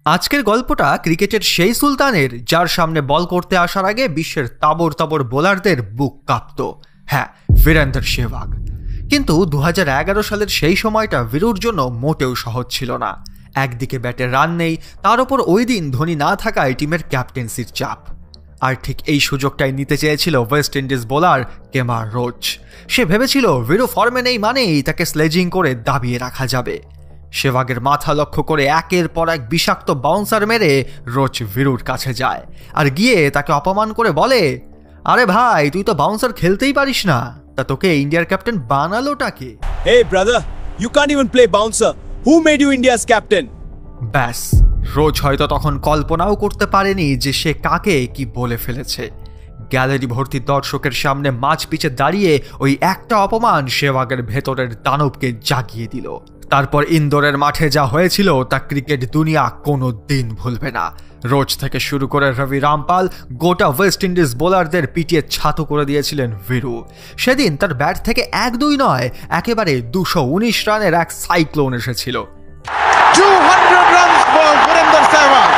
আজকের গল্পটা ক্রিকেটের সেই সুলতানের যার সামনে বল করতে আসার আগে বিশ্বের তাবর তাবর বোলারদের বুক কাঁপত। হ্যাঁ, বীরেন্দর সেহবাগ। কিন্তু 2011 সালের সেই সময়টা বীরুর জন্য মোটেও সহজ ছিল না। একদিকে ব্যাটে রান নেই, তার উপর ওই দিন ধোনি না থাকায় টিমের ক্যাপ্টেন্সির চাপ। আর ঠিক এই সুযোগটাই নিতে চেয়েছিল West Indies bowler Kemar Roach. সে ভেবেছিল বীরু ফর্মে নেই মানেই তাকে স্লেজিং করে দাবিয়ে রাখা যাবে। সেহবাগের মাথা লক্ষ্য করে একের পর এক বিষাক্ত বাউন্সার মেরে রোচ বীরুর কাছে যায় আর গিয়ে তাকে অপমান করে বলে, আরে ভাই, তুই তো বাউন্সার খেলতেই পারিস না, তা তোকে ইন্ডিয়ার captain বানালোটাকে? Hey brother, you can't even play bouncer. Who made you India's captain? ব্যাস, রোচ হয়তো তখন কল্পনাও করতে পারেনি যে সে কাকে কি বলে ফেলেছে। গ্যালারি ভর্তি দর্শকের সামনে মাঝ পিছে দাঁড়িয়ে ওই একটা অপমান সেহবাগের ভেতরের দানবকে জাগিয়ে দিল। তারপর ইন্দোরের মাঠে যা হয়েছিল তা ক্রিকেট দুনিয়া কোনো দিন ভুলবে না। রোচ থেকে শুরু করে রবি রামপাল, গোটা ওয়েস্ট ইন্ডিজ বোলারদের পিটিয়ে ছাতু করে দিয়েছিলেন বীরু। সেদিন তার ব্যাট থেকে 1-2 নয়, একেবারে 219 রানের এক সাইক্লোন এসেছিল। 200 runs for Virender Sehwag.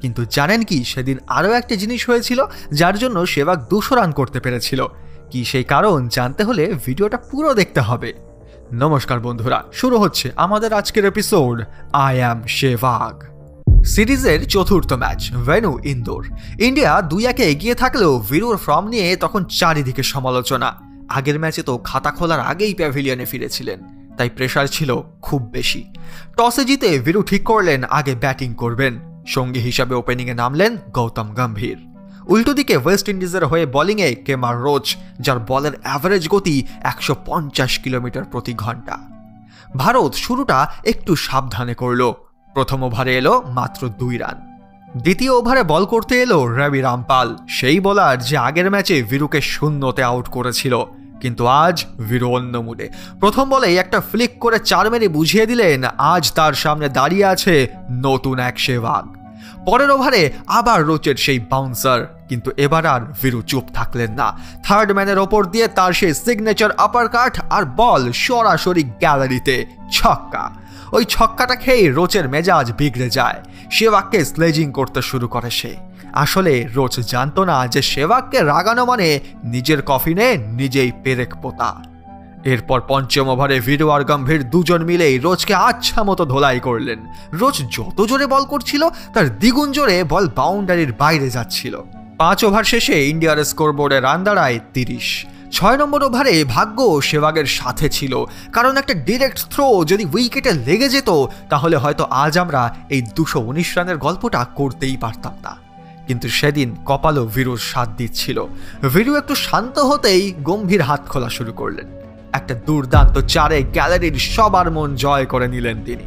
কিন্তু জানেন কি, সেদিন আরও একটা জিনিস হয়েছিল যার জন্য সেহবাগ 200 রান করতে পেরেছিল। কি সেই কারণ জানতে হলে ভিডিওটা পুরো দেখতে হবে। নমস্কার বন্ধুরা, শুরু হচ্ছে আমাদের আজকের এপিসোড আই অ্যাম সেহবাগ। সিরিজের চতুর্থ ম্যাচ, ভেন্যু ইন্দোর। ইন্ডিয়া 2-1 এগিয়ে থাকলেও বীরুর ফর্ম নিয়ে তখন চারিদিকে সমালোচনা। আগের ম্যাচে তো খাতা খোলার আগেই প্যাভিলিয়নে ফিরেছিলেন, তাই প্রেসার ছিল খুব বেশি। টসে জিতে বীরু ঠিক করলেন আগে ব্যাটিং করবেন। সঙ্গী হিসাবে ওপেনিংয়ে নামলেন গৌতম গম্ভীর। উল্টো দিকে ওয়েস্ট ইন্ডিজের হয়ে বোলিংয়ে কেমার রোচ, যার বলের অ্যাভারেজ গতি 150 কিলোমিটার প্রতি ঘন্টা। ভারত শুরুটা একটু সাবধানে করল। প্রথম ওভারে এলো মাত্র 2 রান। দ্বিতীয় ওভারে বল করতে এলো রবি রামপাল, সেই বোলার যে আগের ম্যাচে বীরুকে শূন্যতে আউট করেছিল। কিন্তু আজ বীরু অন্য মুডে। প্রথম বলেই একটা ফ্লিক করে 4 মেরে বুঝিয়ে দিলেন আজ তার সামনে দাঁড়িয়ে আছে নতুন এক সেহবাগ। পরের ওভারে আবার রোচের সেই বাউন্সার, কিন্তু এবার আর বীরু চুপ থাকলেন না। থার্ড ম্যানের ওপর দিয়ে তার সেই সিগনেচার আপার কাট আর বল সরাসরি গ্যালারিতে ছক্কা। ওই ছক্কাটা খেয়ে রোচের মেজাজ বিগড়ে যায়। সেহবাগকে স্লেজিং করতে শুরু করে সে। আসলে রোচ জানতো না যে সেহবাগকে রাগানো মানে নিজের কফিনে নিজেই পেরেক পোতা। এরপর পঞ্চম ওভারে বীরু আর গম্ভীর দুজন মিলেই রোচকে আচ্ছা মতো ধোলাই করলেন। রোচ যত জোরে বল করছিল তার দ্বিগুণ জোরে বল বাউন্ডারির বাইরে যাচ্ছিল। 5 ওভার শেষে ইন্ডিয়ার স্কোরবোর্ডে রান দাঁড়ায় 30। 6 নম্বর ওভারে ভাগ্য সেহবাগের সাথে ছিল, কারণ একটা ডিরেক্ট থ্রো যদি উইকেটে লেগে যেত তাহলে হয়তো আজ আমরা এই 219 রানের গল্পটা করতেই পারতাম না। কিন্তু সেদিন কপালও বীরুর সাথ দিচ্ছিল। বীরু একটু শান্ত হতেই গম্ভীর হাত খোলা শুরু করলেন। একটা দুর্দান্ত 4-এ গ্যালারির সবার মন জয় করে নিলেন তিনি।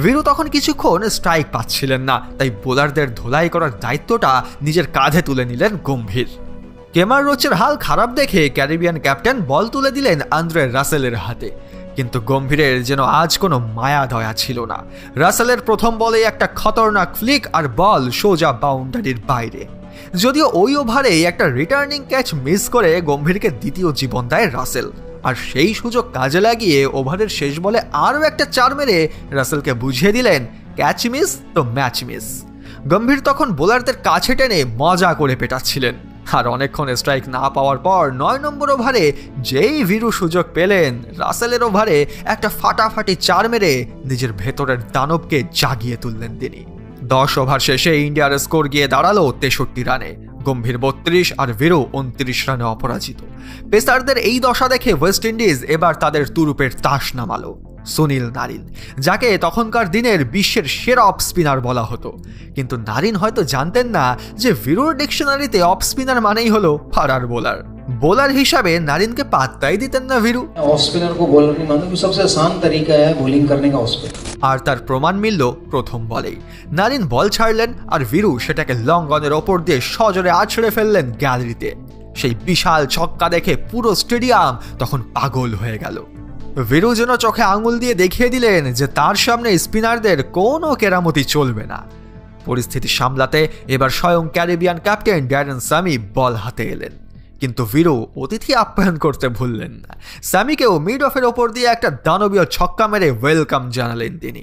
বীরু তখন কিছুক্ষণ স্ট্রাইক পাচ্ছিলেন না, তাই বোলারদের ধোলাই করার দায়িত্বটা নিজের কাঁধে তুলে নিলেন গম্ভীর। কেমার রোচের হাল খারাপ দেখে ক্যারিবিয়ান ক্যাপ্টেন বল তুলে দিলেন আন্দ্রে রাসেলের হাতে। কিন্তু গম্ভীরের যেন আজ কোনো মায়া দয়া ছিল না। রাসেলের প্রথম বলে একটা খতরনাক ফ্লিক আর বল সোজা বাউন্ডারির বাইরে। যদিও ওই ওভারে একটা রিটার্নিং ক্যাচ মিস করে গম্ভীরকে দ্বিতীয় জীবন দেয় রাসেল। আর সেই সুযোগ কাজে লাগিয়ে ওভারের শেষ বলে আরও একটা 4 মেরে রাসেলকে বুঝিয়ে দিলেন ক্যাচ মিস তো ম্যাচ মিস। গম্ভীর তখন বোলারদের কাছে টেনে মজা করে পেটাচ্ছিলেন। আর অনেকক্ষণ স্ট্রাইক না পাওয়ার পর 9 নম্বর ওভারে যেই বীরু সুযোগ পেলেন, রাসেলের ওভারে একটা ফাটাফাটি 4 মেরে নিজের ভেতরের দানবকে জাগিয়ে তুললেন তিনি। 10 ওভার শেষে ইন্ডিয়ার স্কোর গিয়ে দাঁড়ালো 63 রানে। গম্ভীর 32 আর বীরু 29 রানে অপরাজিত। পেসারদের এই দশা দেখে ওয়েস্ট ইন্ডিজ এবার তাদের তুরুপের তাস নামালো সুনীল নারিন, যাকে তখনকার দিনের বিশ্বের সেরা অফ স্পিনার বলা হতো। কিন্তু নারিন হয়তো জানতেন না যে বীরুর ডিকশনারিতে অফ স্পিনার মানেই হলো ফারার বোলার। বোলার হিসাবে নারিনকে পাত্তাই দিতেন না বীরু। ऑफ स्पिनर को बॉलर नहीं मानते, सबसे आसान तरीका है बॉलिंग करने का ऑफ स्पिन। আর তার প্রমাণ মিলল প্রথম বলেই। নারিন বল ছাড়লেন আর বীরু সেটাকে লং অনের ওপর দিয়ে সজোরে আছড়ে ফেললেন গ্যালারিতে। সেই বিশাল ছক্কা দেখে পুরো স্টেডিয়াম তখন পাগল হয়ে গেল। বীরু যেন চোখে আঙুল দিয়ে দেখিয়ে দিলেন যে তার সামনে স্পিনারদের কোনো কেরামতি চলবে না। পরিস্থিতি সামলাতে এবার স্বয়ং ক্যারিবিয়ান ক্যাপ্টেন ড্যারেন স্যামি বল হাতে এলেন। কিন্তু বীরু অতিথি আপ্যায়ন করতে ভুললেন না। স্যামিকেও মিড অফের ওপর দিয়ে একটা দানবীয় ছক্কা মেরে ওয়েলকাম জানালেন তিনি।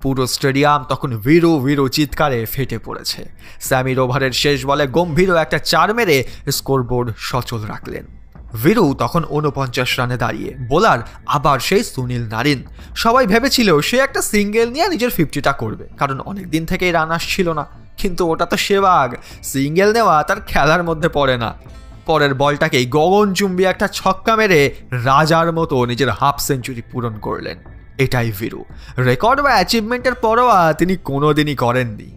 পুরো স্টেডিয়াম তখন ভিরু ভিরু চিৎকারে ফেটে পড়েছে। স্যামির ওভারের শেষ বলে গম্ভীরও একটা 4 মেরে স্কোরবোর্ড সচল রাখলেন। ভিরু তখন 49 রানে দাঁড়িয়ে, বোলার আবার সেই সুনীল নারিন। সবাই ভেবেছিল সে একটা সিঙ্গেল নিয়ে নিজের 50টা করবে, কারণ অনেক দিন থেকেই রান আসছিল না। কিন্তু ওটা তো সেবাগ, সিঙ্গেল নেওয়া তার খেলার মধ্যে পড়ে না। পরের বলটাকেই গগনচুম্বী একটা ছক্কা মেরে রাজার মতো নিজের হাফ সেঞ্চুরি পূরণ করলেন। এটাই ভিরু, রেকর্ড বা অ্যাচিভমেন্টের পরোয়া তিনি কোনোদিনই করেননি।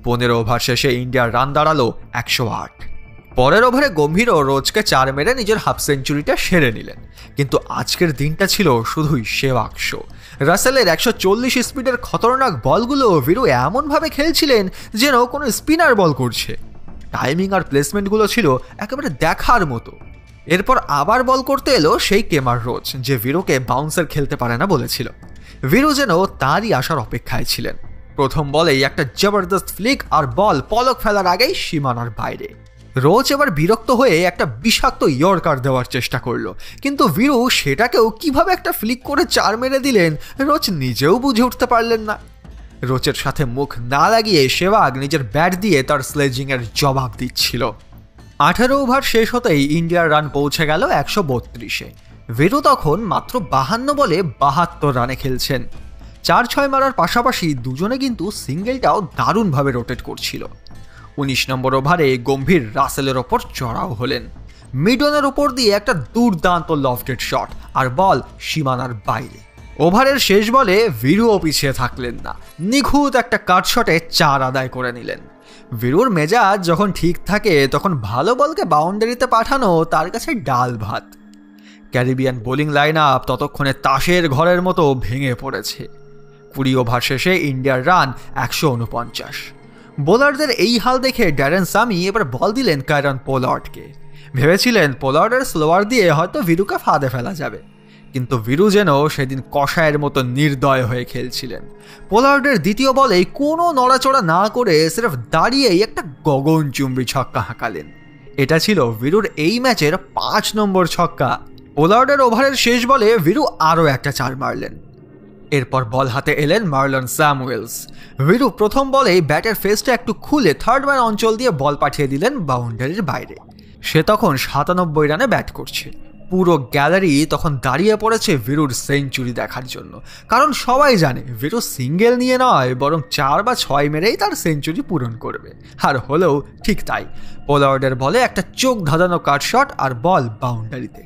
15 ওভার শেষে ইন্ডিয়ার রান দাঁড়ালো 108। পরের ওভারে গম্ভীরও রোজকে 4 মেরে নিজের হাফ সেঞ্চুরিটা সেরে নিলেন। কিন্তু আজকের দিনটা ছিল শুধুই সেবাগ শো। রাসেলের 140 স্পিডের খতরনাক বলগুলো ভিরু এমনভাবে খেলছিলেন যেন কোনো স্পিনার বল করছে। টাইমিং আর প্লেসমেন্টগুলো ছিল একেবারে দেখার মতো। এরপর আবার বল করতে এলো সেই কেমার রোচ, যে ভিরুকে বাউন্সার খেলতে পারে না বলেছিল। ভিরু যেন তারই আসার অপেক্ষায় ছিলেন। প্রথম বলেই একটা জবরদস্ত ফ্লিক আর বল পলক ফেলার আগেই সীমানার বাইরে। রোচ এবার বিরক্ত হয়ে একটা বিষাক্ত ইয়র্কার দেওয়ার চেষ্টা করলো, কিন্তু ভিরু সেটাকেও কিভাবে একটা ফ্লিক করে 4 মেরে দিলেন রোচ নিজেও বুঝে উঠতে পারলেন না। রোচের সাথে মুখ না লাগিয়ে সেবাগ নিজের ব্যাট দিয়ে তার স্লেজিংয়ের জবাব দিচ্ছিল। 18 ওভার শেষ হতেই ইন্ডিয়ার রান পৌঁছে গেল 132-এ। ভিরু তখন মাত্র 52 বলে 72 রানে খেলছেন। 4-6 মারার পাশাপাশি দুজনে কিন্তু সিঙ্গেলটাও দারুণভাবে রোটেট করছিল। 19 নম্বর ওভারে গম্ভীর রাসেলের ওপর চড়াও হলেন। মিডনের ওপর দিয়ে একটা দুর্দান্ত লফটেড শট আর বল সীমানার বাইরে। ওভারের শেষ বলে ভিরুও পিছিয়ে থাকলেন না, নিখুঁত একটা কাট শটে 4 আদায় করে নিলেন। ভিরুর মেজাজ যখন ঠিক থাকে তখন ভালো বলকে বাউন্ডারিতে পাঠানো তার কাছে ডাল ভাত। ক্যারিবিয়ান বোলিং লাইন আপ ততক্ষণে তাসের ঘরের মতো ভেঙে পড়েছে। 20 ওভার শেষে ইন্ডিয়ার রান 149। বোলারদের এই হাল দেখে ড্যারেন সামি এবার বল দিলেন কায়রন পোলার্ডকে। ভেবেছিলেন পোলার্ডের স্লোয়ার দিয়ে হয়তো ভিরুকে ফাঁদে ফেলা যাবে, কিন্তু ভিরু যেন সেদিন কষায়ের মতো নির্দয় হয়ে খেলছিলেন। পোলার্ডের দ্বিতীয় বলেই কোনো নড়াচড়া না করে সির্ফ দাঁড়িয়েই একটা গগনচুম্বী ছক্কা হাঁকালেন। এটা ছিল ভিরুর এই ম্যাচের 5 নম্বর ছক্কা। পোলার্ডের ওভারের শেষ বলে ভিরু আরও একটা 4 মারলেন। এরপর বল হাতে এলেন মার্লন স্যামুয়েলস। ভিরু প্রথম বলেই ব্যাটের ফেসটা একটু খুলে থার্ড ম্যান অঞ্চল দিয়ে বল পাঠিয়ে দিলেন বাউন্ডারির বাইরে। সে তখন 97 রানে ব্যাট করছে। পুরো গ্যালারি তখন দাঁড়িয়ে পড়েছে ভিরুর সেঞ্চুরি দেখার জন্য, কারণ সবাই জানে ভিরু সিঙ্গেল নিয়ে নয় বরং 4 বা 6 মেরেই তার সেঞ্চুরি পূরণ করবে। আর হলেও ঠিক তাই। পোলার্ডের বলে একটা চোখ ধাঁধানো কাট শট আর বল বাউন্ডারিতে।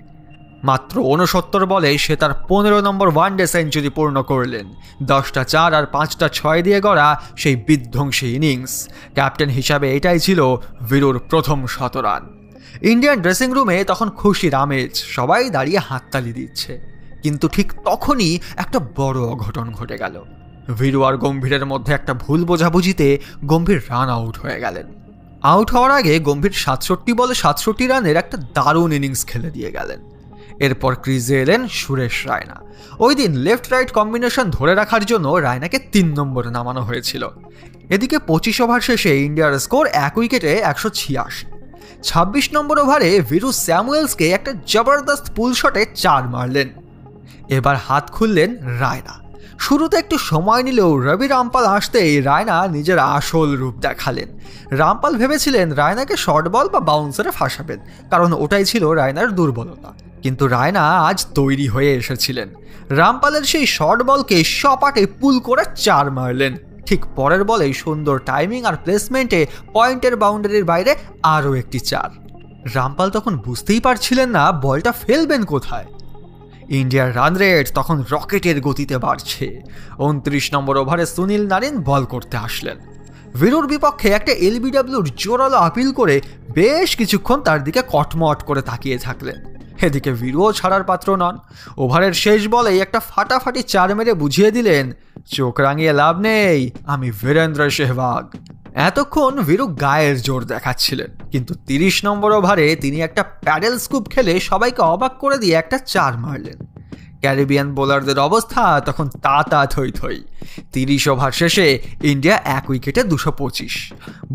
মাত্র 69 বলে সে তার 15 নম্বর ওয়ানডে সেঞ্চুরি পূর্ণ করলেন। 10টা 4 আর 5টা 6 দিয়ে গড়া সেই বিধ্বংসী ইনিংস। ক্যাপ্টেন হিসাবে এটাই ছিল ভিরুর প্রথম 100 রান। ইন্ডিয়ান ড্রেসিং রুমে তখন খুশির আমেজ, সবাই দাঁড়িয়ে হাততালি দিচ্ছে। কিন্তু ঠিক তখনই একটা বড় অঘটন ঘটে গেল। ভিরু আর গম্ভীরের মধ্যে একটা ভুল বোঝাবুঝিতে গম্ভীর রান আউট হয়ে গেলেন। আউট হওয়ার আগে গম্ভীর 67 বলে 67 রানের একটা দারুণ ইনিংস খেলে দিয়ে গেলেন। এরপর ক্রিজে এলেন সুরেশ রায়না। ওই দিন লেফট রাইট কম্বিনেশন ধরে রাখার জন্য রায়নাকে 3 নম্বরে নামানো হয়েছিল। এদিকে 25 ওভার শেষে ইন্ডিয়ার স্কোর 1 উইকেটে 186। 26 নম্বর ওভারে ভিরু স্যামুয়েলসকে একটা জবরদস্ত পুল শটে 4 মারলেন। এবার হাত খুললেন রায়না। শুরুতে একটু সময় নিলেও রবি রামপাল আসতেই রায়না নিজের আসল রূপ দেখালেন। রামপাল ভেবেছিলেন রায়নাকে শর্ট বল বা বাউন্সারে ফাঁসাবেন, কারণ ওটাই ছিল রায়নার দুর্বলতা। কিন্তু রায়না আজ তৈরি হয়ে এসেছিলেন। রামপালের সেই শর্ট বলকে সপাটে পুল করে 4 মারলেন। ঠিক পরের বলেই সুন্দর টাইমিং আর প্লেসমেন্টে পয়েন্টের বাউন্ডারির বাইরে আরও একটি 4। রামপাল তখন বুঝতেই পারছিলেন না বলটা ফেলবেন কোথায়। ইন্ডিয়ার রান রেট তখন রকেটের গতিতে বাড়ছে। 29 নম্বর ওভারে সুনীল নারিন বল করতে আসলেন। ভিরুর বিপক্ষে একটা এলবিডব্লিউর জোরালো আপিল করে বেশ কিছুক্ষণ তার দিকে কটমট করে তাকিয়ে থাকলেন। এদিকে ভিরুও ছাড়ার পাত্র নন। ওভারের শেষ বলেই একটা ফাটাফাটি 4 মেরে বুঝিয়ে দিলেন, চোখ রাঙিয়ে লাভ নেই, আমি বীরেন্দ্র সেহবাগ। এতক্ষণ ভিরু গায়ের জোর দেখাচ্ছিলেন, কিন্তু 30 নম্বর ওভারে তিনি একটা প্যাডেল স্কুপ খেলে সবাইকে অবাক করে দিয়ে একটা 4 মারলেন। ক্যারিবিয়ান বোলারদের অবস্থা তখন তা থই থই। 30 ওভার শেষে ইন্ডিয়া 1 উইকেটে 225।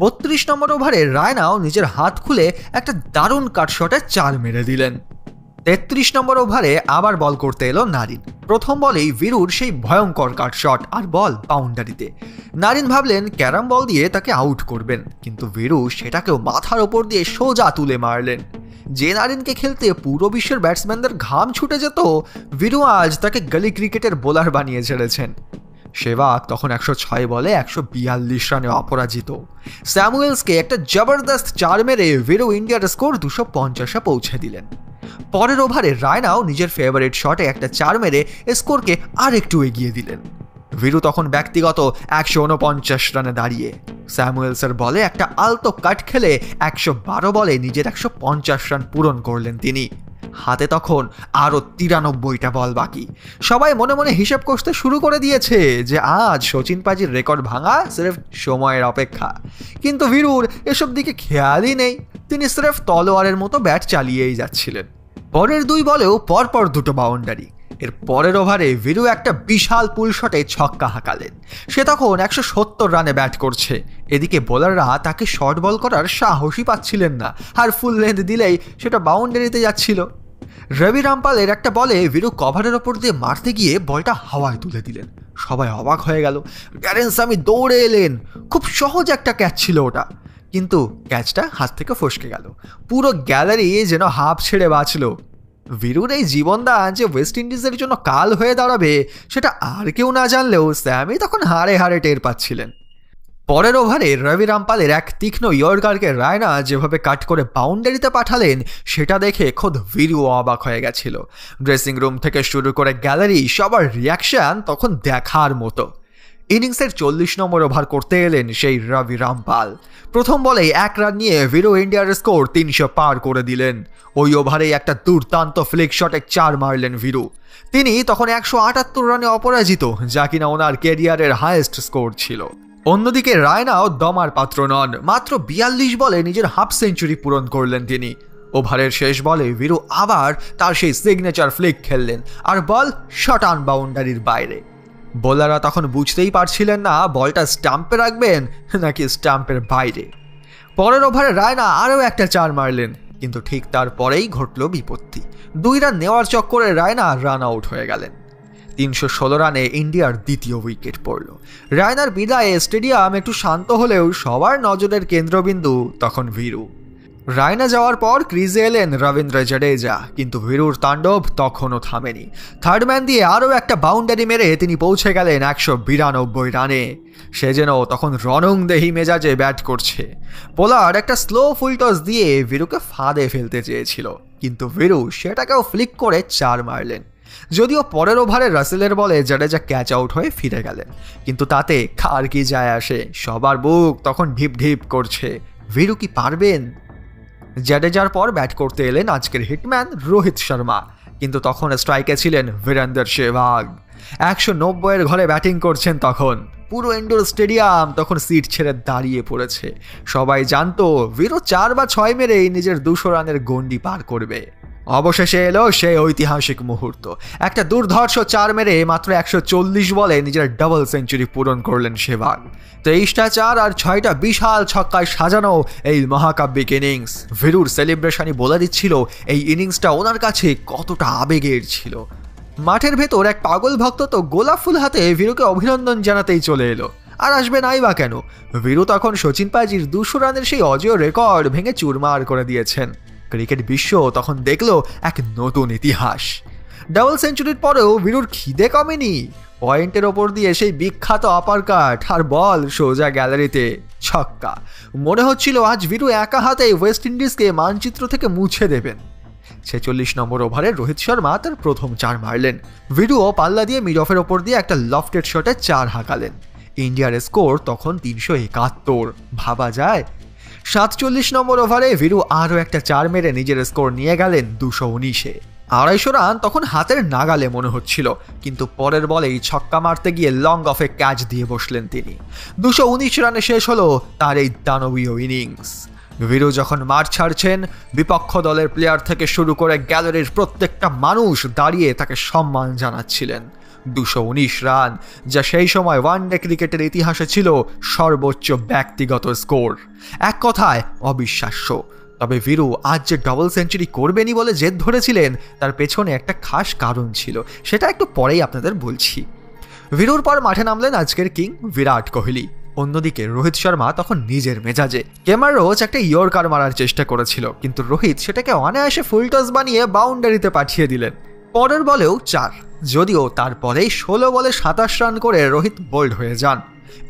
32 নম্বর ওভারে রায়নাও নিজের হাত খুলে একটা দারুণ কাট শটে 4 মেরে দিলেন। 33 নম্বর ওভারে আবার বল করতে এলো নারিন। প্রথম বলেই বীরুর সেই ভয়ঙ্কর কাট শট আর বল বাউন্ডারিতে। নারিন ভাবলেন ক্যারাম বল দিয়ে তাকে আউট করবেন, কিন্তু বীরু সেটাকেও মাথার ওপর দিয়ে সোজা তুলে মারলেন। যে নারিনকে খেলতে পুরো বিশ্বের ব্যাটসম্যানদের ঘাম ছুটে যেত, বীরু আজ তাকে গলি ক্রিকেটের বোলার বানিয়ে ছেড়েছেন। সেবাগ তখন 106 বলে 142 রানে অপরাজিত। স্যামুয়েলসকে একটা জবরদস্ত 4 মেরে বীরু ইন্ডিয়ার স্কোর 250-এ পৌঁছে দিলেন। পরের ওভারে রায়নাও নিজের ফেভারিট শটে একটা 4 মেরে স্কোরকে আর একটু এগিয়ে দিলেন। বীরু তখন ব্যক্তিগত 149 রানে দাঁড়িয়ে। স্যামুয়েলসের বলে একটা আলতো কাট খেলে 112 বলে নিজের 150 রান পূরণ করলেন তিনি। হাতে তখন আরও 93টা বল বাকি। সবাই মনে মনে হিসেব কষতে শুরু করে দিয়েছে যে আজ সচিন পাজির রেকর্ড ভাঙা সিরেফ সময়ের অপেক্ষা। কিন্তু বীরুর এসব দিকে খেয়ালই নেই, তিনি সিরেফ তলোয়ারের মতো ব্যাট চালিয়েই যাচ্ছিলেন। পরের 2 বলেও পরপর 2টো বাউন্ডারি। এর পরের ওভারে বীরু একটা বিশাল পুল শটে ছক্কা হাঁকালেন। সে তখন 170 রানে ব্যাট করছে। এদিকে বোলাররা তাকে শর্ট বল করার সাহসই পাচ্ছিলেন না, আর ফুল লেন্থ দিলেই সেটা বাউন্ডারিতে যাচ্ছিল। রবি রামপালের একটা বলে বীরু কভারের ওপর দিয়ে মারতে গিয়ে বলটা হাওয়ায় তুলে দিলেন। সবাই অবাক হয়ে গেল। ড্যারেন স্যামি দৌড়ে এলেন। খুব সহজ একটা ক্যাচ ছিল ওটা, কিন্তু ক্যাচটা হাত থেকে ফসকে গেল। পুরো গ্যালারি যেন হাফ ছেড়ে বাঁচল। বীরুর এই জীবনদান যে ওয়েস্ট ইন্ডিজের জন্য কাল হয়ে দাঁড়াবে সেটা আর কেউ না জানলেও স্যামি তখন হাড়ে হাড়ে টের পাচ্ছিলেন। পরের ওভারে রবি রামপালের এক তীক্ষ্ণ ইয়র্কারকে রায়না যেভাবে কাট করে বাউন্ডারিতে পাঠালেন সেটা দেখে খোদ বীরু অবাক হয়ে গেছিল। ড্রেসিং রুম থেকে শুরু করে গ্যালারি সবার রিয়াকশন তখন দেখার মতো। ইনিংসের 40 নম্বর ওভার করতে এলেন সেই রবি রামপাল। প্রথম বলেই 1 রান নিয়ে বীরু ইন্ডিয়ার স্কোর 300 পার করে দিলেন। ওই ওভারেই একটা দুর্দান্ত ফ্লিক শটে 4 মারলেন বীরু। তিনি তখন 178 রানে অপরাজিত, যা কিনা ওনার ক্যারিয়ারের হাইয়েস্ট স্কোর ছিল। অন্যদিকে রায়নাও দমার পাত্র নন। মাত্র 42 বলে নিজের হাফ সেঞ্চুরি পূরণ করলেন তিনি। ওভারের শেষ বলে বীরু আবার তার সেই সিগনেচার ফ্লিক খেললেন, আর বল শট অন বাউন্ডারির বাইরে। বোলাররা তখন বুঝতেই পারছিলেন না বলটা স্টাম্পে রাখবেন নাকি স্টাম্পের বাইরে। পরের ওভারে রায়না আরও একটা 4 মারলেন, কিন্তু ঠিক তারপরেই ঘটল বিপত্তি। 2 রান নেওয়ার চক্করে রায়না রান আউট হয়ে গেলেন। 316 রানে ইন্ডিয়ার দ্বিতীয় উইকেট পড়ল। রায়নার বিদায়ে স্টেডিয়াম একটু শান্ত হলেও সবার নজরের কেন্দ্রবিন্দু তখন বীরু। রায়না যাওয়ার পর ক্রিজে এলেন রবীন্দ্র জাডেজা, কিন্তু বীরুর তাণ্ডব তখনও থামেনি। থার্ড ম্যান দিয়ে আরও একটা বাউন্ডারি মেরে তিনি পৌঁছে গেলেন 192 রানে। সে যেন তখন রণংদেহী মেজাজে ব্যাট করছে। পোলার্ড একটা স্লো ফুল টস দিয়ে বীরুকে ফাঁদে ফেলতে চেয়েছিল, কিন্তু বীরু সেটাকেও ফ্লিক করে 4 মারলেন। যদিও পরের ওভারে রাসেলের বলে জাডেজা ক্যাচ আউট হয়ে ফিরে গেলেন, কিন্তু তাতে কার কি যায় আসে। সবার বুক তখন ঢিপ ঢিপ করছে, বীরু কি পারবেন? জাডেজার পর ব্যাট করতে এলেন আজকের হিটম্যান রোহিত শর্মা, কিন্তু তখন স্ট্রাইকে ছিলেন বীরেন্দর সেহবাগ। 190 ঘরে ব্যাটিং করছেন তখন। পুরো ইন্ডোর স্টেডিয়াম তখন সিট ছেড়ে দাঁড়িয়ে পড়েছে। সবাই জানতো বীরু 4 বা 6 মেরেই নিজের 200 রানের গন্ডি পার করবে। অবশেষে এলো সেই ঐতিহাসিক মুহূর্ত। একটা দুর্ধর্ষ 4 মেরে মাত্র 140 বলে নিজের ডাবল সেঞ্চুরি পূরণ করলেন সেহবাগ। 23টা 4 আর 6টা বিশাল ছক্কায় সাজানো এই মহাকাব্যিক ইনিংস বীরুর সেলিব্রেশনই বলে দিচ্ছিল এই ইনিংসটা ওনার কাছে কতটা আবেগের ছিল। মাঠের ভেতর এক পাগল ভক্ত তো গোলাপ ফুল হাতে বীরুকে অভিনন্দন জানাতেই চলে এলো। আর আসবে নাই বা কেন, বীরু তখন সচিন পাজির 200 রানের সেই অজেয় রেকর্ড ভেঙে চুরমার করে দিয়েছেন। ক্রিকেট বিশ্ব তখন দেখল এক নতুন ইতিহাস। ডাবল সেঞ্চুরির পরেও বীরুর খিদে কমেনি। পয়েন্টের ওপর দিয়ে সেই বিখ্যাত আপারকাট আর বল সোজা গ্যালারিতে ছক্কা। মনে হচ্ছিল আজ বীরু একা হাতে ওয়েস্ট ইন্ডিজকে মানচিত্র থেকে মুছে দেবেন। 46 নম্বর ওভারে রোহিত শর্মা তার প্রথম 4 মারলেন। বীরুও পাল্লা দিয়ে মিড অফের ওপর দিয়ে একটা লফটেড শটে 4 হাঁকালেন। ইন্ডিয়ার স্কোর তখন 371। ভাবা যায়? 47 নম্বর ওভারে বীরু আরও একটা 4 মেরে নিজের স্কোর নিয়ে গেলেন 219-এ। 250 রান তখন হাতের নাগালে মনে হচ্ছিল, কিন্তু পরের বলেই ছক্কা মারতে গিয়ে লং অফে ক্যাচ দিয়ে বসলেন তিনি। 219 রানে শেষ হলো তার এই দানবীয় ইনিংস। বীরু যখন মাঠ ছাড়ছেন, বিপক্ষ দলের প্লেয়ার থেকে শুরু করে গ্যালারির প্রত্যেকটা মানুষ দাঁড়িয়ে তাকে সম্মান জানাচ্ছিলেন। 219 রান, যা সেই সময় ওয়ানডে ক্রিকেটের ইতিহাসে ছিল সর্বোচ্চ ব্যক্তিগত স্কোর। এক কথায় অবিশ্বাস্য। তবে ভিরু আজ যে ডাবল সেঞ্চুরি করবেনই বলে জেদ ধরেছিলেন তার পেছনে একটা খাস কারণ ছিল, সেটা একটু পরেই আপনাদের বলছি। ভিরুর পর মাঠে নামলেন আজকের কিং বিরাট কোহলি। অন্যদিকে রোহিত শর্মা তখন নিজের মেজাজে। কেমার রোচ একটা ইয়র্কার মারার চেষ্টা করেছিল, কিন্তু রোহিত সেটাকে অনায়াসে ফুল টস বানিয়ে বাউন্ডারিতে পাঠিয়ে দিলেন। পরের বলেও 4, যদিও তারপরেই 16 বলে 27 রান করে রোহিত বোল্ড হয়ে যান।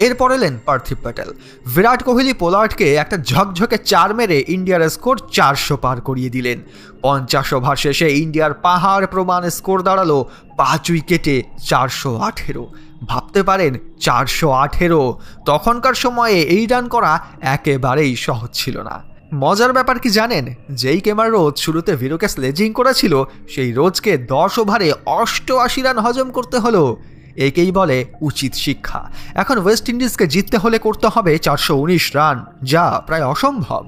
এরপর এলেন পার্থিব প্যাটেল। বিরাট কোহলি পোলার্ডকে একটা ঝকঝকে 4 মেরে ইন্ডিয়ার স্কোর 400 পার করিয়ে দিলেন। 50 ওভার শেষে ইন্ডিয়ার পাহাড় প্রমাণ স্কোর দাঁড়ালো 5 উইকেটে 418। ভাবতে পারেন 418, তখনকার সময়ে এই রান করা একেবারেই সহজ ছিল না। মজার ব্যাপার কি জানেন, যেই কেমার রোজ শুরুতে ভিরুকে স্লেজিং করেছিল সেই রোজকে 10 ওভারে 88 রান হজম করতে হলো। একেই বলে উচিত শিক্ষা। এখন ওয়েস্ট ইন্ডিজকে জিততে হলে করতে হবে 419 রান, যা প্রায় অসম্ভব।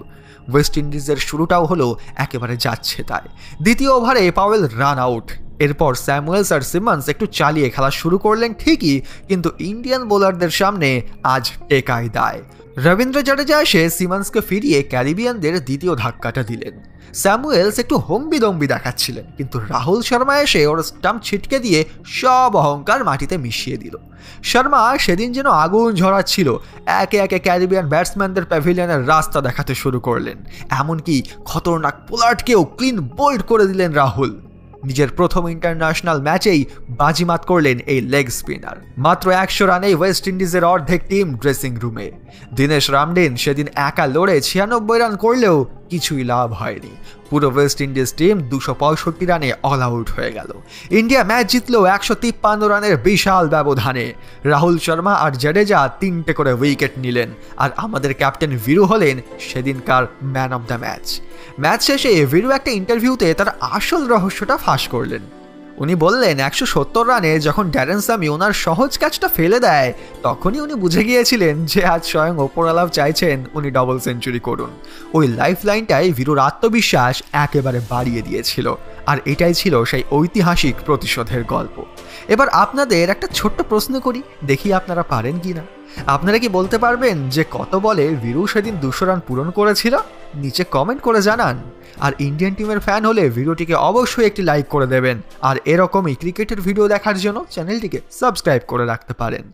ওয়েস্ট ইন্ডিজের শুরুটাও হলো একেবারে যাচ্ছে তাই। দ্বিতীয় ওভারে পাওয়েল রান আউট। এরপর স্যামুয়েলস আর সিমন্স একটু চালিয়ে খেলা শুরু করলেন ঠিকই, কিন্তু ইন্ডিয়ান বোলারদের সামনে আজ টেকাই দায়। রবীন্দ্র জাডেজা এসে সিমন্সকে ফিরিয়ে ক্যারিবিয়ানদের দ্বিতীয় ধাক্কাটা দিলেন। স্যামুয়েলস একটু হম্বিদম্বি দেখাচ্ছিলেন, কিন্তু রাহুল শর্মা এসে ওর স্টাম্প ছিটকে দিয়ে সব অহংকার মাটিতে মিশিয়ে দিল। শর্মা সেদিন যেন আগুন ঝরাচ্ছিল। একে একে ক্যারিবিয়ান ব্যাটসম্যানদের প্যাভিলিয়নের রাস্তা দেখাতে শুরু করলেন। এমনকি খতরনাক পোলার্ডকেও ক্লিন বোল্ড করে দিলেন রাহুল। নিজের প্রথম ইন্টারন্যাশনাল ম্যাচেই বাজিমাত করলেন এই লেগ স্পিনার। মাত্র 100 রানেই ওয়েস্ট ইন্ডিজের অর্ধেক টিম ড্রেসিং রুমে। দীনেশ রামডিন সেদিন একা লড়ে 96 রান করলেও কিছুই লাভ হয়নি। পুরো ওয়েস্ট ইন্ডিজ টিম 265 রানে অল আউট হয়ে গেল। ইন্ডিয়া ম্যাচ জিতল 153 রানের বিশাল ব্যবধানে। রাহুল শর্মা আর জাডেজা 3টে করে উইকেট নিলেন, আর আমাদের ক্যাপ্টেন ভিরু হলেন সেদিনকার man of the match. Match শেষে ভিরু একটা ইন্টারভিউতে তার আসল রহস্যটা ফাঁস করলেন। উনি বললেন 170 রানে যখন ড্যারেন সামি ওনার সহজ ক্যাচটা ফেলে দেয়, তখনই উনি বুঝে গিয়েছিলেন যে আজ স্বয়ং ওপরওয়ালা চাইছেন উনি ডবল সেঞ্চুরি করুন। ওই লাইফ লাইনটাই ভিরুর আত্মবিশ্বাস একেবারে বাড়িয়ে দিয়েছিল, আর এটাই ছিল সেই ঐতিহাসিক প্রতিশোধের গল্প। এবার আপনাদের একটা ছোট্ট প্রশ্ন করি, দেখি আপনারা পারেন কি না। আপনারা কি বলতে পারবেন যে কত বলে ভিরু সেদিন 200 রান পূরণ করেছিল? নিচে কমেন্ট করে জানান। আর ইন্ডিয়ান টিমের ফ্যান হলে ভিডিওটিকে অবশ্যই একটি লাইক করে দেবেন, আর এরকমই ক্রিকেটের ভিডিও দেখার জন্য চ্যানেলটিকে সাবস্ক্রাইব করে রাখতে পারেন।